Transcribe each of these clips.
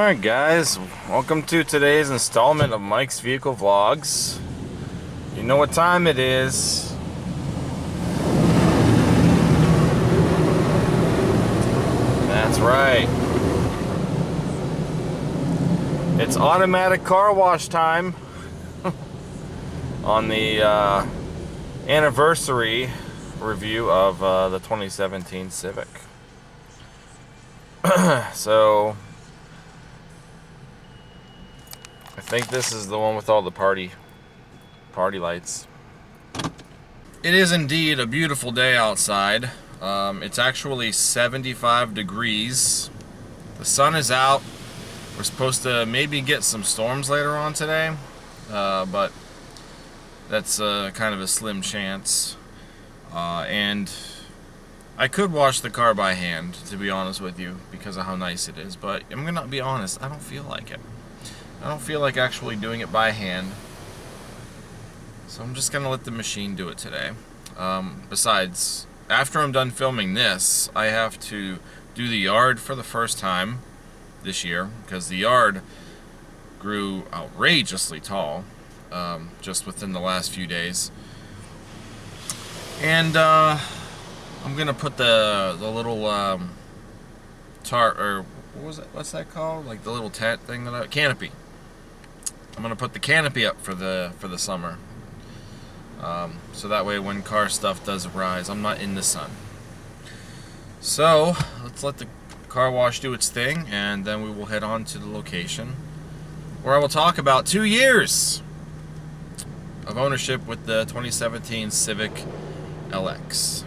Alright guys, welcome to today's installment of Mike's Vehicle Vlogs. You know what time it is. That's right. It's automatic car wash time on the anniversary review of the 2017 Civic. So I think this is the one with all the party lights. It is indeed a beautiful day outside. It's actually 75 degrees. The sun is out. We're supposed to maybe get some storms later on today, but that's kind of a slim chance. And I could wash the car by hand, to be honest with you, because of how nice it is, but I'm gonna be honest, I don't feel like it. I don't feel like actually doing it by hand, so I'm just gonna let the machine do it today. Besides, after I'm done filming this, I have to do the yard for the first time this year, because the yard grew outrageously tall just within the last few days. And I'm gonna put the little tarp, or what was it? What's that called? Like the little tent thing canopy. I'm gonna put the canopy up for the summer, so that way when car stuff does arise, I'm not in the sun. So let's let the car wash do its thing, and then we will head on to the location where I will talk about 2 years of ownership with the 2017 Civic LX.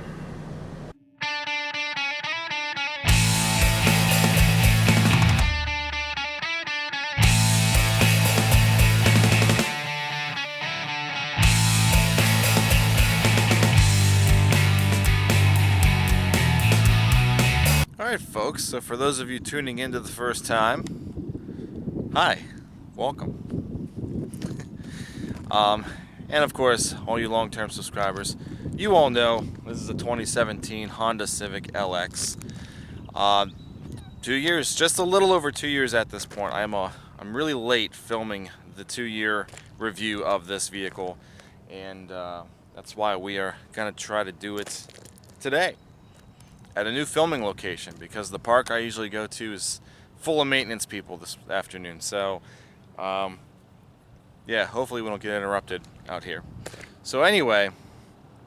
Alright folks, so for those of you tuning in to the first time, hi, welcome. And of course, all you long-term subscribers, you all know this is a 2017 Honda Civic LX. 2 years, just a little over 2 years at this point. I'm really late filming the 2-year review of this vehicle, and that's why we are gonna try to do it today at a new filming location, because the park I usually go to is full of maintenance people this afternoon. So yeah, hopefully we don't get interrupted out here. So anyway,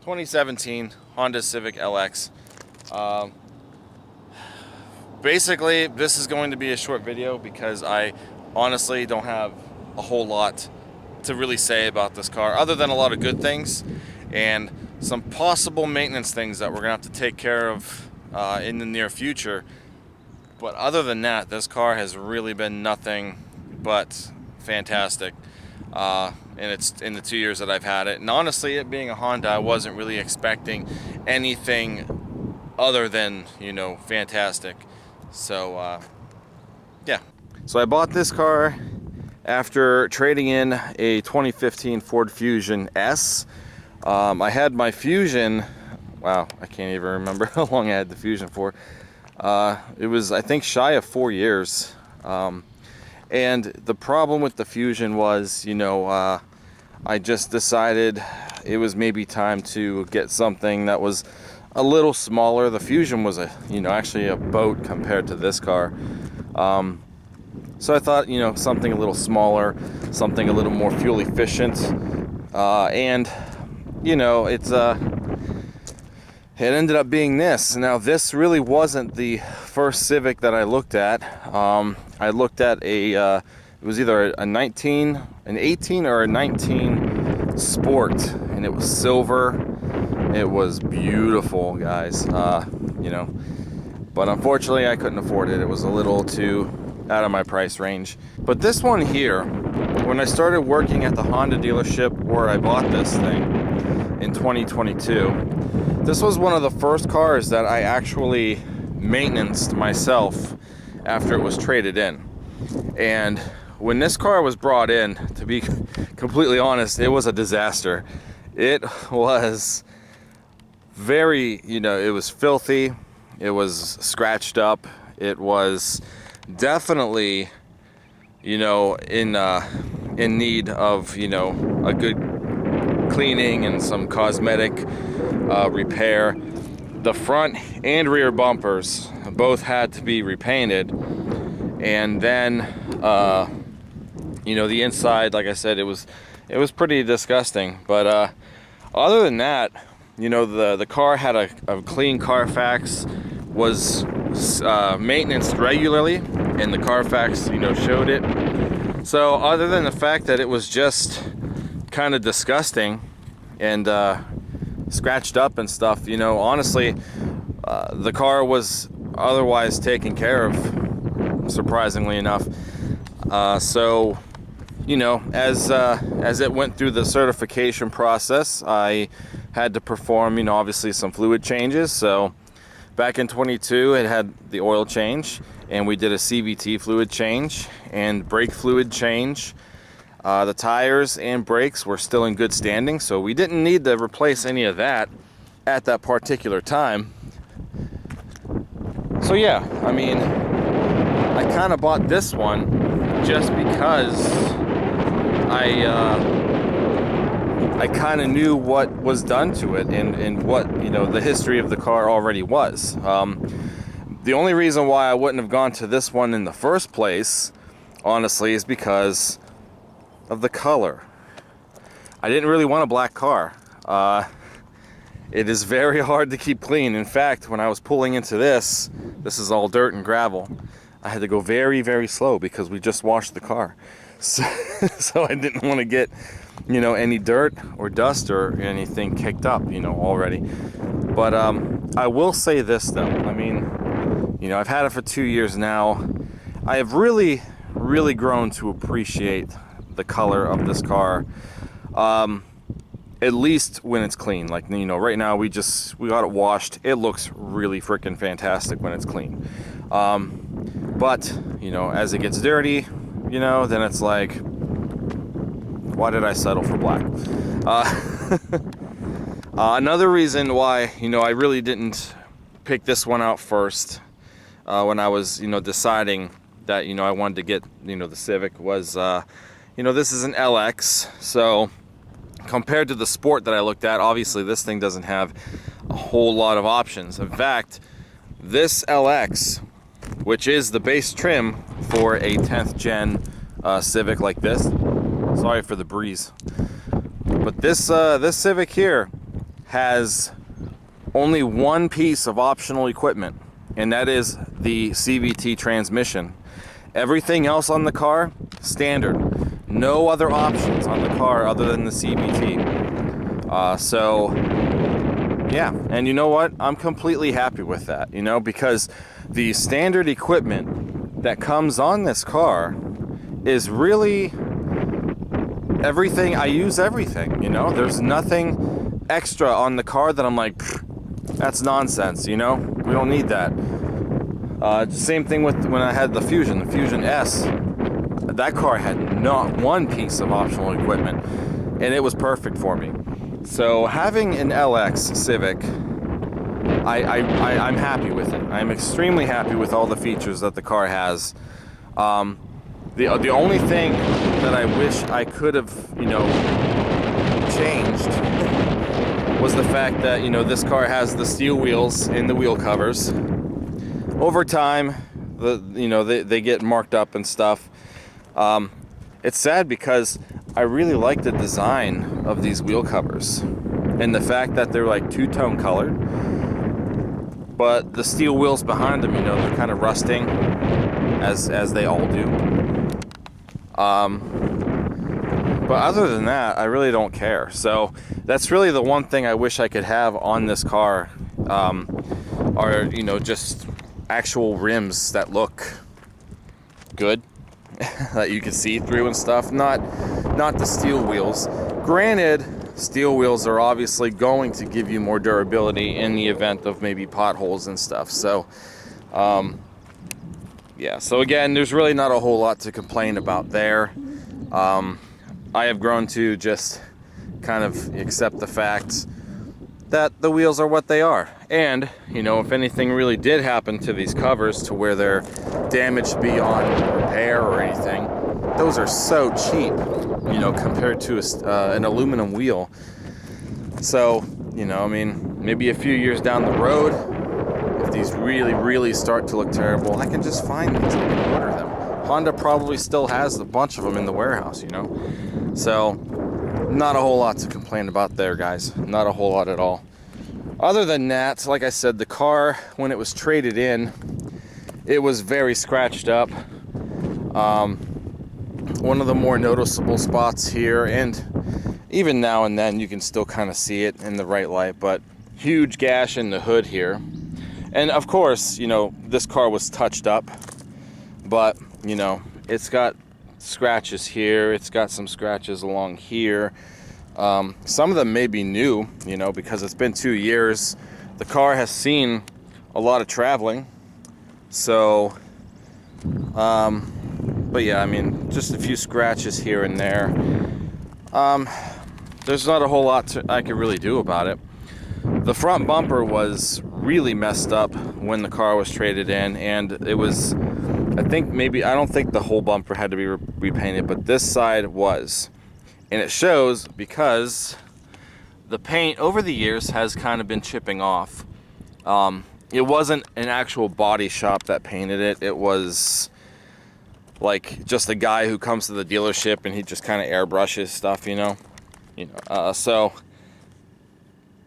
2017 Honda Civic LX. Basically, this is going to be a short video because I honestly don't have a whole lot to really say about this car, other than a lot of good things and some possible maintenance things that we're gonna have to take care of in the near future. But other than that, this car has really been nothing but fantastic. And it's in the 2 years that I've had it. And honestly, it being a Honda, I wasn't really expecting anything other than, you know, fantastic. So yeah. So I bought this car after trading in a 2015 Ford Fusion S. I had my Fusion, wow, I can't even remember how long I had the Fusion for. It was, I think, shy of 4 years. And the problem with the Fusion was, you know, I just decided it was maybe time to get something that was a little smaller. The Fusion was actually a boat compared to this car. So I thought, you know, something a little smaller, something a little more fuel efficient, and you know, it ended up being this. Now, this really wasn't the first Civic that I looked at. I looked at it was either an 18 or a 19 Sport, and it was silver. It was beautiful, guys. You know, but unfortunately I couldn't afford it. It was a little too out of my price range. But this one here, when I started working at the Honda dealership where I bought this thing in 2022, this was one of the first cars that I actually maintenanced myself after it was traded in. And when this car was brought in, to be completely honest, it was a disaster. It was very, you know, it was filthy, it was scratched up, it was definitely you know, in need of, you know, a good cleaning and some cosmetic repair. The front and rear bumpers both had to be repainted, and then you know, the inside, like I said, it was pretty disgusting. But other than that, you know, the car had a clean Carfax, was maintenance regularly, and the Carfax, you know, showed it. So other than the fact that it was just kind of disgusting and scratched up and stuff, you know, honestly, the car was otherwise taken care of, surprisingly enough. So, you know, as it went through the certification process, I had to perform, you know, obviously some fluid changes. So back in 22, it had the oil change, and we did a CVT fluid change and brake fluid change. The tires and brakes were still in good standing, so we didn't need to replace any of that at that particular time. So yeah, I mean, I kind of bought this one just because I kind of knew what was done to it and what, you know, the history of the car already was. The only reason why I wouldn't have gone to this one in the first place, honestly, is because of the color. I didn't really want a black car. It is very hard to keep clean. In fact, when I was pulling into this is all dirt and gravel. I had to go very, very slow because we just washed the car. So I didn't want to get, you know, any dirt or dust or anything kicked up, you know, already. But I will say this though. I mean, you know, I've had it for 2 years now. I have really, really grown to appreciate the color of this car, at least when it's clean. Like, you know, right now we got it washed. It looks really freaking fantastic when it's clean. But, you know, as it gets dirty, you know, then it's like, why did I settle for black? Another reason why, you know, I really didn't pick this one out first, when I was, you know, deciding that, you know, I wanted to get, you know, the Civic was, you know, this is an LX, so compared to the Sport that I looked at, obviously this thing doesn't have a whole lot of options. In fact, this LX, which is the base trim for a 10th gen Civic like this, sorry for the breeze, but this Civic here has only one piece of optional equipment, and that is the CVT transmission. Everything else on the car, standard. No other options on the car other than the CVT. So, yeah, and you know what? I'm completely happy with that, you know, because the standard equipment that comes on this car is really everything. I use everything, you know? There's nothing extra on the car that I'm like, that's nonsense, you know? We don't need that. Same thing with when I had the Fusion S. That car had not one piece of optional equipment, and it was perfect for me. So having an LX Civic, I'm happy with it. I'm extremely happy with all the features that the car has. The only thing that I wish I could have, you know, changed was the fact that, you know, this car has the steel wheels in the wheel covers. Over time, you know, they get marked up and stuff. It's sad because I really like the design of these wheel covers and the fact that they're like two-tone colored, but the steel wheels behind them, you know, they're kind of rusting, as they all do. But other than that, I really don't care. So that's really the one thing I wish I could have on this car, are, you know, just actual rims that look good, that you can see through and stuff, not the steel wheels. Granted, steel wheels are obviously going to give you more durability in the event of maybe potholes and stuff. So yeah, so again, there's really not a whole lot to complain about there. I have grown to just kind of accept the fact that the wheels are what they are. And, you know, if anything really did happen to these covers to where they're damaged beyond repair or anything, those are so cheap, you know, compared to an aluminum wheel. So, you know, I mean, maybe a few years down the road, if these really start to look terrible, I can just find these and order them. Honda probably still has a bunch of them in the warehouse, you know. So, not a whole lot to complain about there, guys. Not a whole lot at all. Other than that, like I said, the car, when it was traded in, it was very scratched up. One of the more noticeable spots here, and even now and then you can still kind of see it in the right light, but huge gash in the hood here. And of course, you know, this car was touched up, but you know, it's got scratches here, it's got some scratches along here. Some of them may be new, you know, because it's been 2 years. The car has seen a lot of traveling. So, but yeah, I mean, just a few scratches here and there. There's not a whole lot I could really do about it. The front bumper was really messed up when the car was traded in, and it was, I don't think the whole bumper had to be repainted, but this side was. And it shows because the paint over the years has kind of been chipping off. It wasn't an actual body shop that painted it. It was like just a guy who comes to the dealership and he just kind of airbrushes stuff, you know. So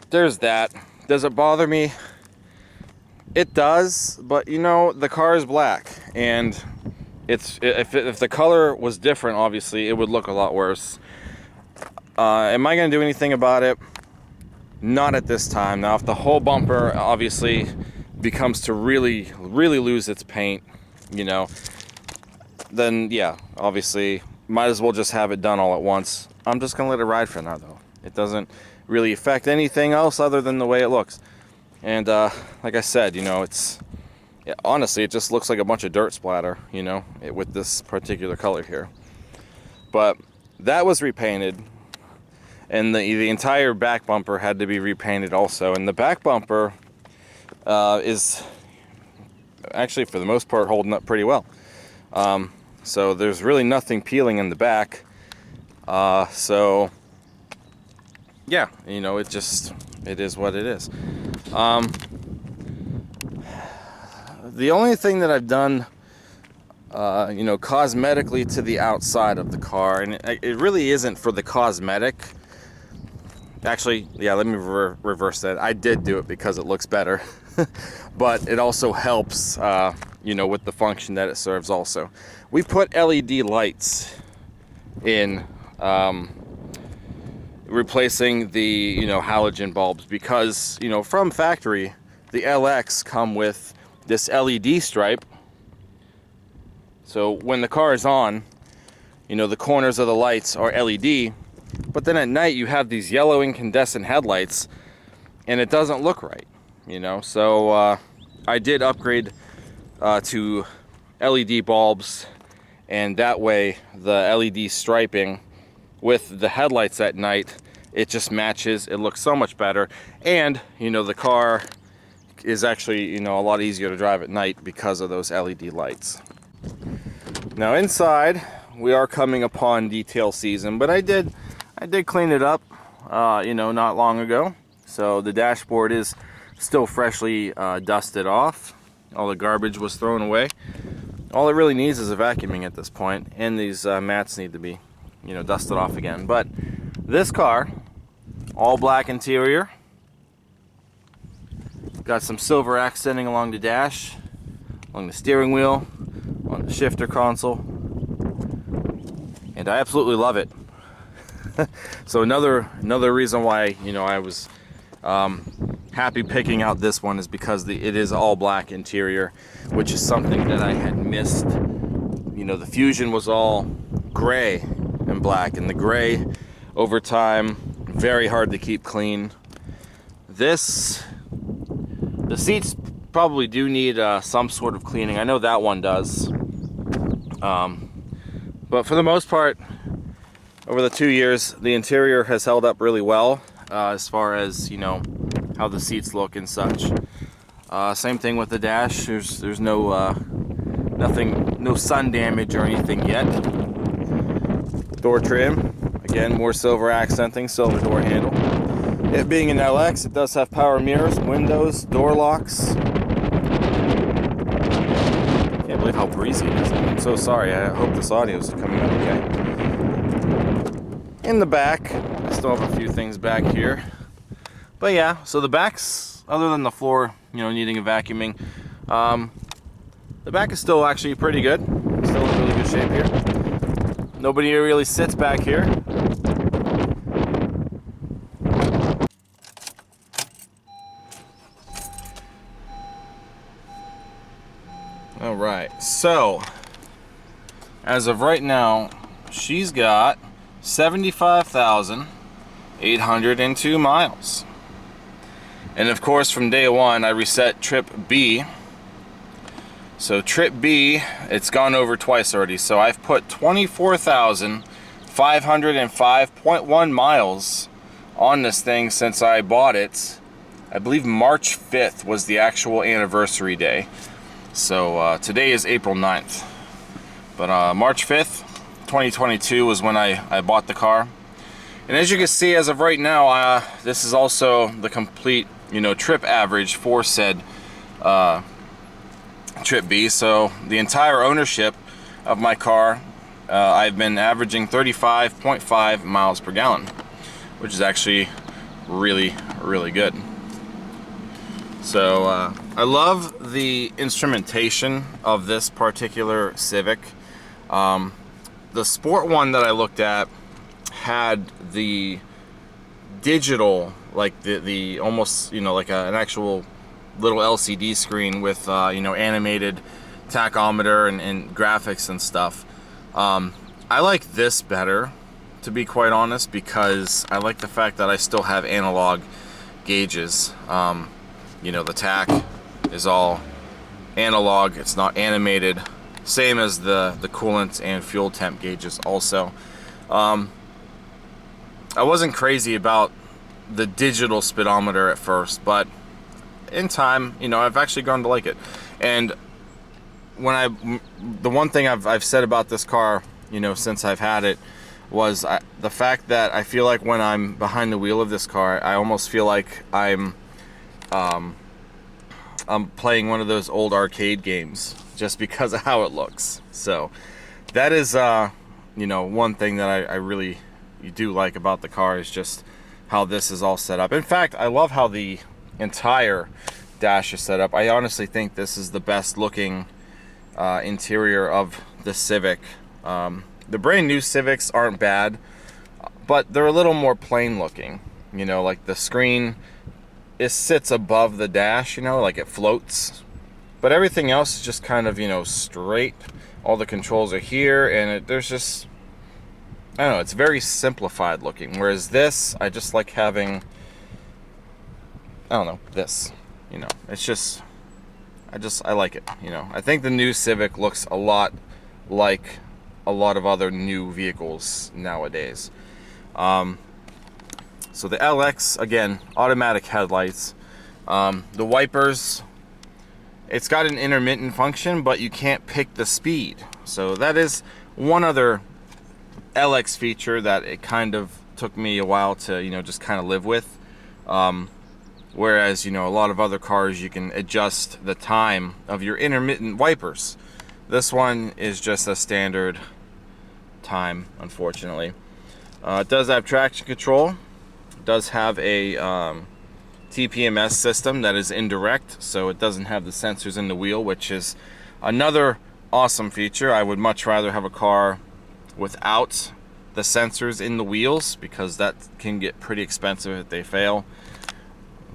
there's that. Does it bother me? It does, but you know, the car is black, and if the color was different, obviously it would look a lot worse. Am I going to do anything about it? Not at this time. Now, if the whole bumper obviously becomes to really lose its paint, you know, then yeah, obviously might as well just have it done all at once. I'm just going to let it ride for now, though. It doesn't really affect anything else other than the way it looks. And like I said, you know, honestly, it just looks like a bunch of dirt splatter, you know, with this particular color here. But that was repainted. And the entire back bumper had to be repainted also. And the back bumper is actually, for the most part, holding up pretty well. So there's really nothing peeling in the back. So, yeah, you know, it is what it is. The only thing that I've done, you know, cosmetically to the outside of the car, and it really isn't for the cosmetic. Actually, yeah, let me reverse that. I did do it because it looks better, but it also helps, you know, with the function that it serves also. We put LED lights in, replacing the, you know, halogen bulbs, because, you know, from factory, the LX come with this LED stripe. So when the car is on, you know, the corners of the lights are LED. But then at night you have these yellow incandescent headlights, and it doesn't look right, you know. So I did upgrade to LED bulbs, and that way the LED striping with the headlights at night, it just matches. It looks so much better, and you know, the car is actually, you know, a lot easier to drive at night because of those LED lights. Now inside, we are coming upon detail season, but I did clean it up, you know, not long ago. So the dashboard is still freshly dusted off. All the garbage was thrown away. All it really needs is a vacuuming at this point, and these mats need to be, you know, dusted off again. But this car, all black interior, got some silver accenting along the dash, along the steering wheel, on the shifter console, and I absolutely love it. So another reason why, you know, I was happy picking out this one is because it is all black interior, which is something that I had missed. You know, the Fusion was all gray and black, and the gray over time, very hard to keep clean. The seats probably do need some sort of cleaning. I know that one does. But for the most part, over the 2 years, the interior has held up really well, as far as, you know, how the seats look and such. Same thing with the dash. There's no nothing, no sun damage or anything yet. door trim. Again, more silver accenting, silver door handle. It being an LX, it does have power mirrors, windows, door locks. Can't believe how breezy it is. I'm so sorry. I hope this audio is coming out okay. In the back, I still have a few things back here. But yeah, so the back's, other than the floor, you know, needing a vacuuming, the back is still actually pretty good. Still in really good shape here. Nobody really sits back here. All right, so as of right now, she's got 75,802 miles. And of course, from day one, I reset trip B. So trip B, it's gone over twice already. So I've put 24,505.1 miles on this thing since I bought it. I believe March 5th was the actual anniversary day. So today is April 9th. But March 5th, 2022 was when I bought the car. And as you can see, as of right now, this is also the complete, you know, trip average for said trip B. So the entire ownership of my car, I've been averaging 35.5 miles per gallon, which is actually really, really good. So I love the instrumentation of this particular Civic. The sport one that I looked at had the digital, like the almost, you know, like an actual little LCD screen with you know, animated tachometer and graphics and stuff. I like this better, to be quite honest, because I like the fact that I still have analog gauges. You know, the tach is all analog, it's not animated, same as the coolant and fuel temp gauges also. I wasn't crazy about the digital speedometer at first, but in time, you know, I've actually grown to like it. And when the one thing I've said about this car, you know, since I've had it, was the fact that I feel like when I'm behind the wheel of this car, I almost feel like I'm playing one of those old arcade games, just because of how it looks. So that is, you know, one thing that I really do like about the car, is just how this is all set up. In fact, I love how the entire dash is set up. I honestly think this is the best looking interior of the Civic. The brand new Civics aren't bad, but they're a little more plain looking. You know, like the screen, it sits above the dash, you know, like it floats. But everything else is just kind of, you know, straight. All the controls are here, and there's just, I don't know, it's very simplified looking. Whereas this, I just like having, I don't know, this, you know, it's just, I like it, you know. I think the new Civic looks a lot like a lot of other new vehicles nowadays. So the LX, again, automatic headlights. The wipers, it's got an intermittent function, but you can't pick the speed. So that is one other LX feature that it kind of took me a while to, you know, just kind of live with. Whereas, you know, a lot of other cars, you can adjust the time of your intermittent wipers. This one is just a standard time, unfortunately. It does have traction control. It does have a TPMS system that is indirect, so it doesn't have the sensors in the wheel, which is another awesome feature. I would much rather have a car without the sensors in the wheels, because that can get pretty expensive if they fail.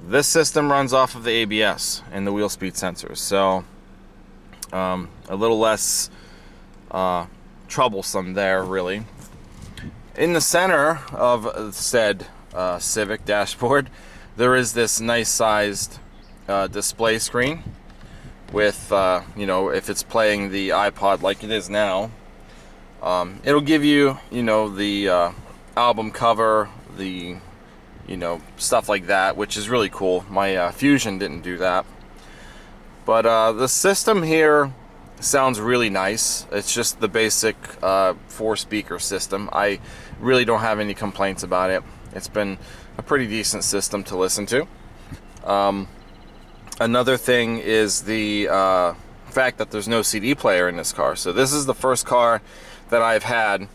This system runs off of the ABS and the wheel speed sensors, so a little less troublesome there, really. In the center of said Civic dashboard, there is this nice sized display screen with, you know, if it's playing the iPod like it is now, it'll give you, you know, the album cover, the, you know, stuff like that, which is really cool. My Fusion didn't do that. But the system here sounds really nice. It's just the basic 4-speaker system. I really don't have any complaints about it. It's been a pretty decent system to listen to. Another thing is the fact that there's no CD player in this car. So this is the first car that I've had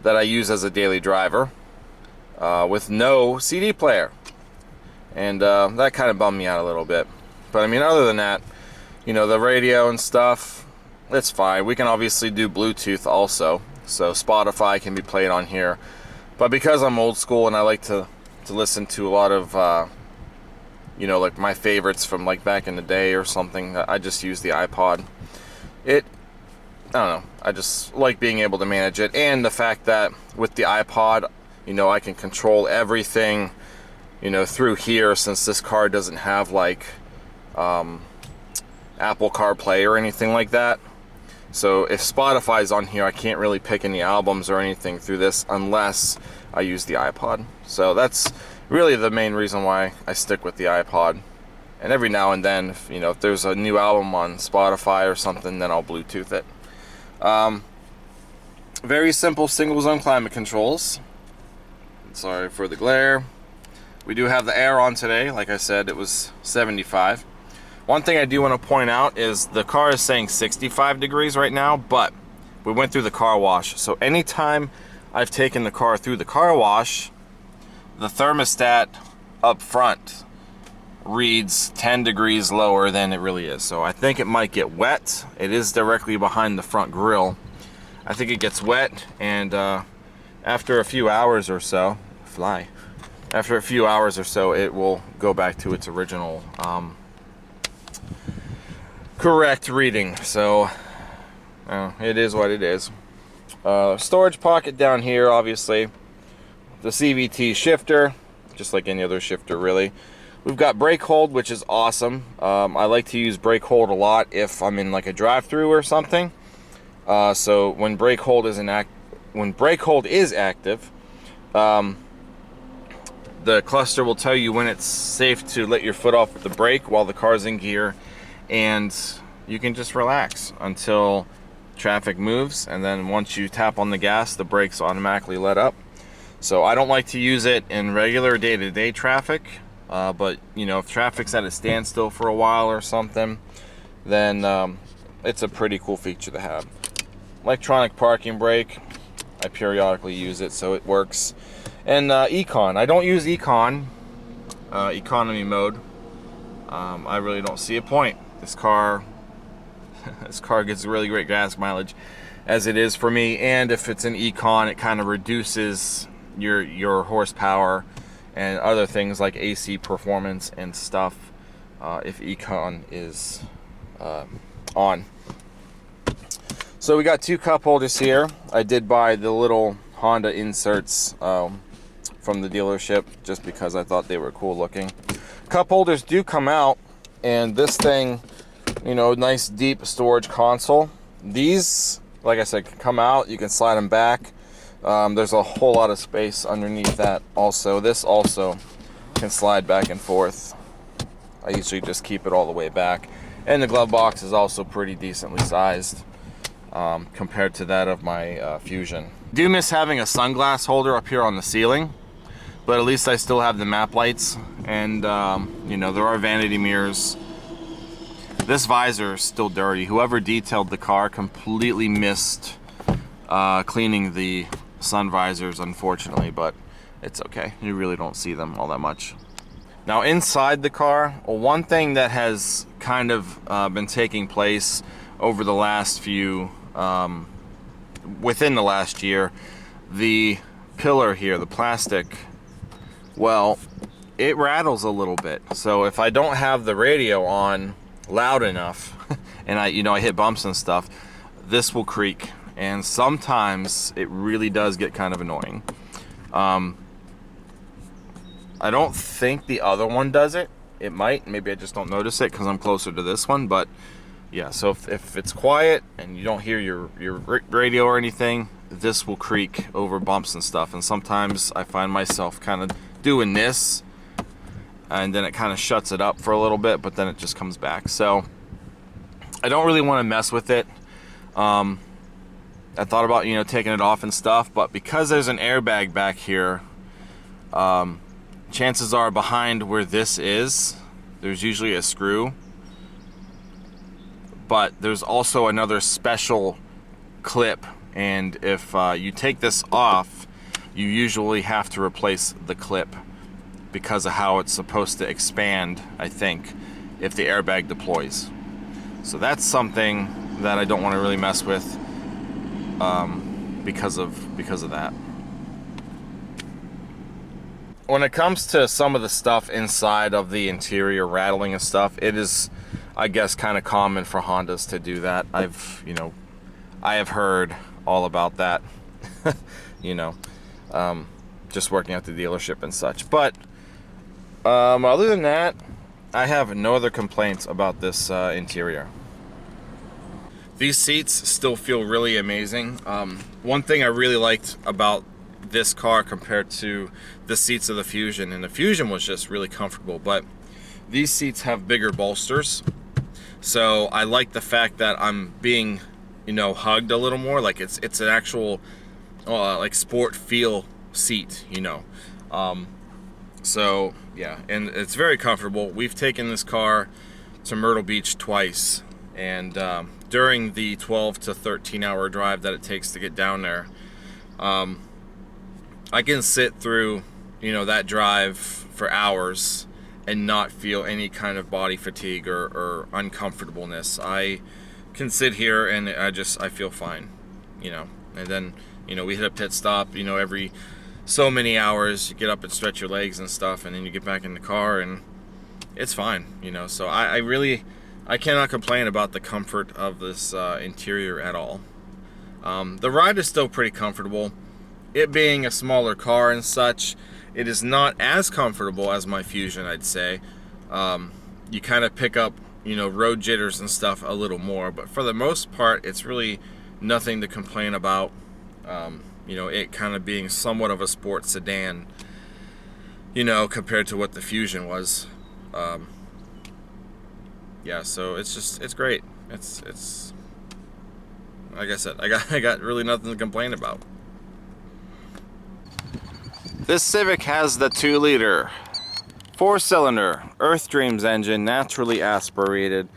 that I use as a daily driver with no CD player, and that kind of bummed me out a little bit. But I mean, other than that, you know, the radio and stuff, it's fine. We can obviously do Bluetooth also, so Spotify can be played on here. But because I'm old school and I like to listen to a lot of you know, like my favorites from like back in the day or something, I just use the iPod. I don't know, I just like being able to manage it, and the fact that with the iPod, you know, I can control everything, you know, through here, since this car doesn't have like Apple CarPlay or anything like that. So if Spotify's on here, I can't really pick any albums or anything through this unless I use the iPod. So that's really the main reason why I stick with the iPod. And every now and then, you know, if there's a new album on Spotify or something, then I'll Bluetooth it. Very simple single zone climate controls. Sorry for the glare. We do have the air on today. Like I said, it was 75. One thing I do want to point out is the car is saying 65 degrees right now, but we went through the car wash. So anytime I've taken the car through the car wash, the thermostat up front reads 10 degrees lower than it really is. So I think it might get wet. It is directly behind the front grille. I think it gets wet, and after a few hours or so, after a few hours or so, it will go back to its original correct reading. So it is what it is. Storage pocket down here, obviously. The CVT shifter, just like any other shifter really. We've got brake hold, which is awesome. I like to use brake hold a lot if I'm in like a drive-through or something. So when brake hold is active, the cluster will tell you when it's safe to let your foot off the brake while the car's in gear, and you can just relax until traffic moves, and then once you tap on the gas, the brakes automatically let up. So I don't like to use it in regular day-to-day traffic, but you know, if traffic's at a standstill for a while or something, then it's a pretty cool feature to have. Electronic parking brake, I periodically use it, so it works. And Econ, I don't use Econ, economy mode. I really don't see a point. This car gets really great gas mileage as it is for me, and if it's an Econ, it kind of reduces your horsepower and other things like AC performance and stuff if Econ is on. So we got two cup holders here. I did buy the little Honda inserts from the dealership just because I thought they were cool looking. Cup holders do come out, and this thing, you know, nice deep storage console. These, like I said, can come out. You can slide them back. There's a whole lot of space underneath that also. This also can slide back and forth. I usually just keep it all the way back. And the glove box is also pretty decently sized compared to that of my Fusion. Do miss having a sunglass holder up here on the ceiling, but at least I still have the map lights, and you know, there are vanity mirrors. This visor is still dirty. Whoever detailed the car completely missed cleaning the sun visors, unfortunately, but it's okay. You really don't see them all that much. Now inside the car, one thing that has kind of been taking place over the last few, within the last year, the pillar here, the plastic, well, it rattles a little bit. So if I don't have the radio on loud enough and I hit bumps and stuff, this will creak, and sometimes it really does get kind of annoying. I don't think the other one does it. It might, maybe I just don't notice it because I'm closer to this one, but yeah, so if it's quiet and you don't hear your radio or anything, this will creak over bumps and stuff. And sometimes I find myself kind of doing this, and then it kind of shuts it up for a little bit, but then it just comes back. So I don't really want to mess with it. I thought about, you know, taking it off and stuff, but because there's an airbag back here, chances are behind where this is, there's usually a screw, but there's also another special clip, and if you take this off, you usually have to replace the clip because of how it's supposed to expand, I think, if the airbag deploys. So that's something that I don't want to really mess with because of that. When it comes to some of the stuff inside of the interior rattling and stuff, it is, I guess, kind of common for Hondas to do that. I have heard all about that, you know, just working at the dealership and such. But other than that, I have no other complaints about this interior. These seats still feel really amazing. One thing I really liked about this car compared to the seats of the Fusion, and the Fusion was just really comfortable, but these seats have bigger bolsters. So I like the fact that I'm being, you know, hugged a little more. Like it's an actual like sport feel seat, you know. So yeah, and it's very comfortable. We've taken this car to Myrtle Beach twice, and during the 12 to 13 hour drive that it takes to get down there, I can sit through, you know, that drive for hours and not feel any kind of body fatigue or uncomfortableness. I can sit here and I feel fine, you know. And then, you know, we hit a pit stop, you know, every so many hours, you get up and stretch your legs and stuff, and then you get back in the car and it's fine, you know. So I cannot complain about the comfort of this interior at all. The ride is still pretty comfortable. It being a smaller car and such, it is not as comfortable as my Fusion, I'd say. You kind of pick up, you know, road jitters and stuff a little more, but for the most part, it's really nothing to complain about. You know, it kind of being somewhat of a sports sedan, you know, compared to what the Fusion was. Yeah, so it's great. It's like I said, I got really nothing to complain about. This Civic has the 2-liter 4-cylinder Earth Dreams engine, naturally aspirated,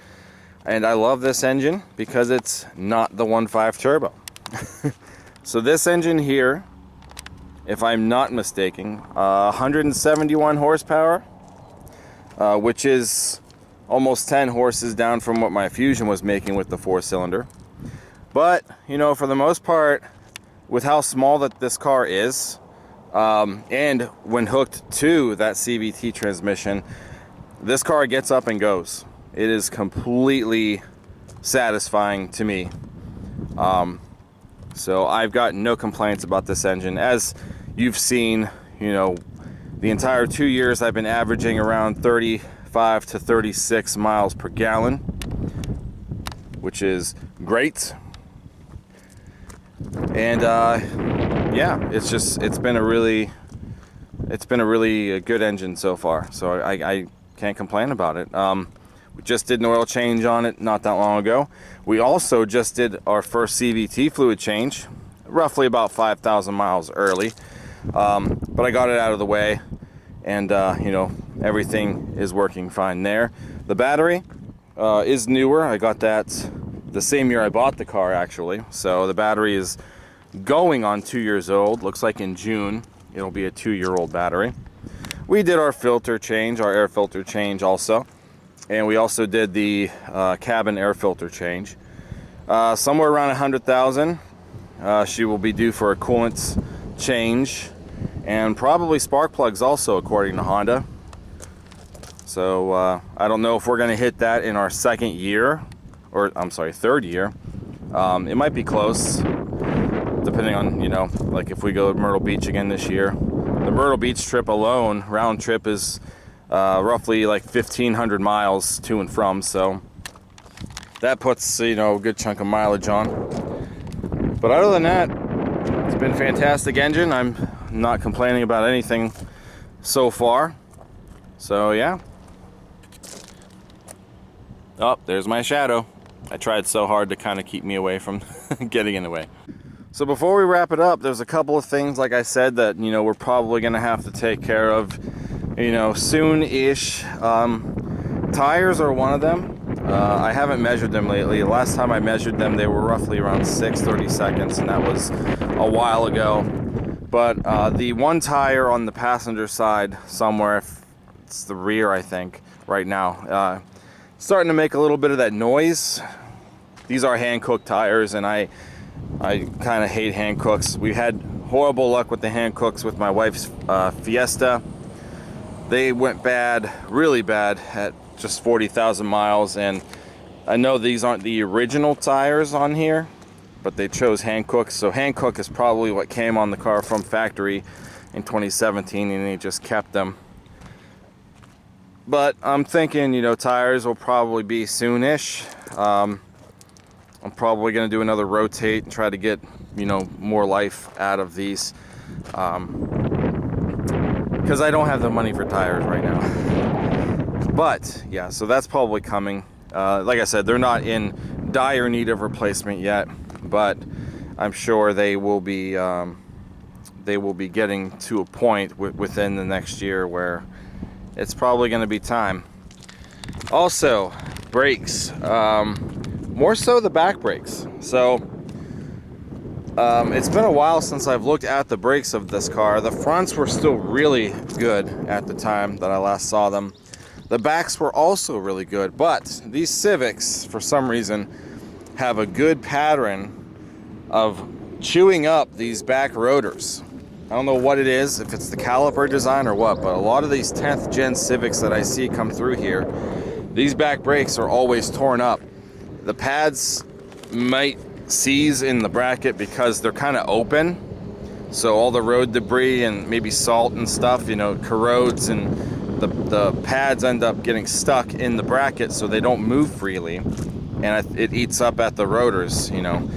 and I love this engine because it's not the 1.5 turbo. So this engine here, if I'm not mistaken, 171 horsepower, which is almost 10 horses down from what my Fusion was making with the 4-cylinder. But, you know, for the most part, with how small that this car is, and when hooked to that CVT transmission, this car gets up and goes. It is completely satisfying to me. So I've got no complaints about this engine. As you've seen, you know, the entire 2 years I've been averaging around 35 to 36 miles per gallon, which is great. And yeah, it's been a really good engine so far. So I can't complain about it. We just did an oil change on it not that long ago. We also just did our first CVT fluid change, roughly about 5,000 miles early. But I got it out of the way, and you know, everything is working fine there. The battery is newer. I got that the same year I bought the car, actually. So the battery is going on 2 years old. Looks like in June it'll be a 2-year-old battery. We did our filter change, our air filter change also. And we also did the cabin air filter change. Somewhere around 100,000. She will be due for a coolant change and probably spark plugs also, according to Honda. So I don't know if we're going to hit that in our second year, or I'm sorry, third year. It might be close, depending on, you know, like if we go to Myrtle Beach again this year. The Myrtle Beach trip alone, round trip, is roughly like 1,500 miles to and from, so that puts, you know, a good chunk of mileage on. But other than that, it's been a fantastic engine. I'm not complaining about anything so far. So yeah. Oh, there's my shadow. I tried so hard to kind of keep me away from getting in the way. So before we wrap it up, there's a couple of things, like I said, that, you know, we're probably going to have to take care of, you know, soon-ish. Tires are one of them. I haven't measured them lately. The last time I measured them, they were roughly around 6/32, and that was a while ago. But the one tire on the passenger side somewhere, it's the rear, I think, right now, starting to make a little bit of that noise. These are hand-cooked tires, and I kind of hate hand cooks. We had horrible luck with the hand cooks with my wife's Fiesta. They went bad, really bad, at just 40,000 miles. And I know these aren't the original tires on here, but they chose hand cooks. So hand cook is probably what came on the car from factory in 2017, and they just kept them. But I'm thinking, you know, tires will probably be soonish. I'm probably going to do another rotate and try to get, you know, more life out of these, because I don't have the money for tires right now. But yeah, so that's probably coming. Like I said, they're not in dire need of replacement yet, but I'm sure they will be getting to a point within the next year where it's probably going to be time. Also, brakes. More so the back brakes. So it's been a while since I've looked at the brakes of this car. The fronts were still really good at the time that I last saw them. The backs were also really good, but these Civics, for some reason, have a good pattern of chewing up these back rotors. I don't know what it is, if it's the caliper design or what, but a lot of these 10th gen Civics that I see come through here, these back brakes are always torn up. The pads might seize in the bracket because they're kind of open, so all the road debris and maybe salt and stuff, you know, corrodes, and the pads end up getting stuck in the bracket, so they don't move freely, and it eats up at the rotors, you know.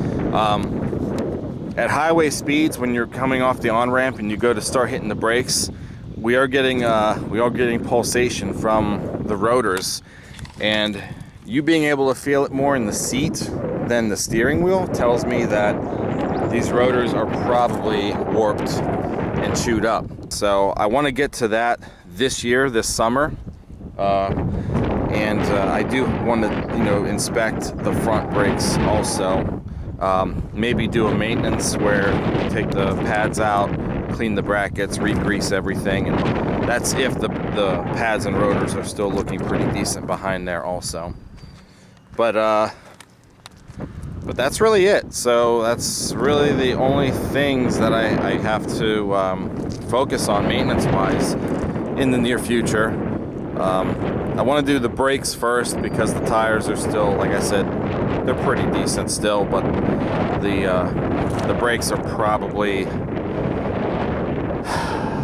At highway speeds, when you're coming off the on-ramp and you go to start hitting the brakes, we are getting pulsation from the rotors, and you being able to feel it more in the seat than the steering wheel tells me that these rotors are probably warped and chewed up. So I want to get to that this year, this summer, and I do want to, you know, inspect the front brakes also. Maybe do a maintenance where you take the pads out, clean the brackets, re-grease everything, and that's if the pads and rotors are still looking pretty decent behind there also. But that's really it. So that's really the only things that I have to focus on maintenance-wise in the near future. I want to do the brakes first because the tires are still, like I said, they're pretty decent still, but the brakes are probably,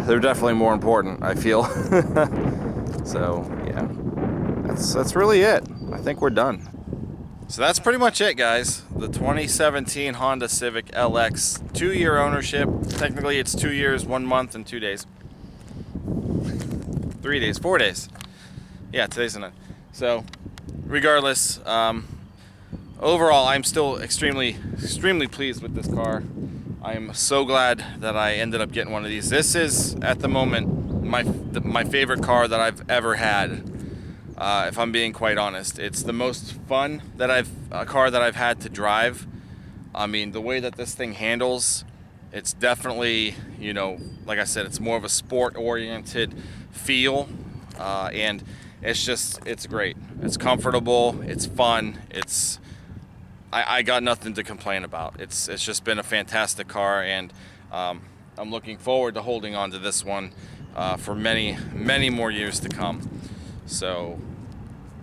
they're definitely more important, I feel. So yeah, that's really it. I think we're done. So that's pretty much it, guys. The 2017 Honda Civic LX, 2-year ownership. Technically it's 2 years, 1 month, and 2 days. 3 days, 4 days. Yeah, today's the night. So regardless, overall I'm still extremely pleased with this car. I'm so glad that I ended up getting one of these. This is, at the moment, my favorite car that I've ever had. If I'm being quite honest, it's the most fun that a car that I've had to drive. I mean, the way that this thing handles, it's definitely, you know, like I said, it's more of a sport-oriented feel, and it's great. It's comfortable, it's fun, I got nothing to complain about. It's just been a fantastic car, and I'm looking forward to holding on to this one for many more years to come. So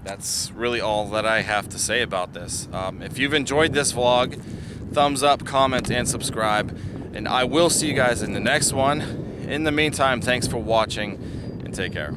that's really all that I have to say about this. If you've enjoyed this vlog, thumbs up, comment, and subscribe, and I will see you guys in the next one. In the meantime, thanks for watching, and take care.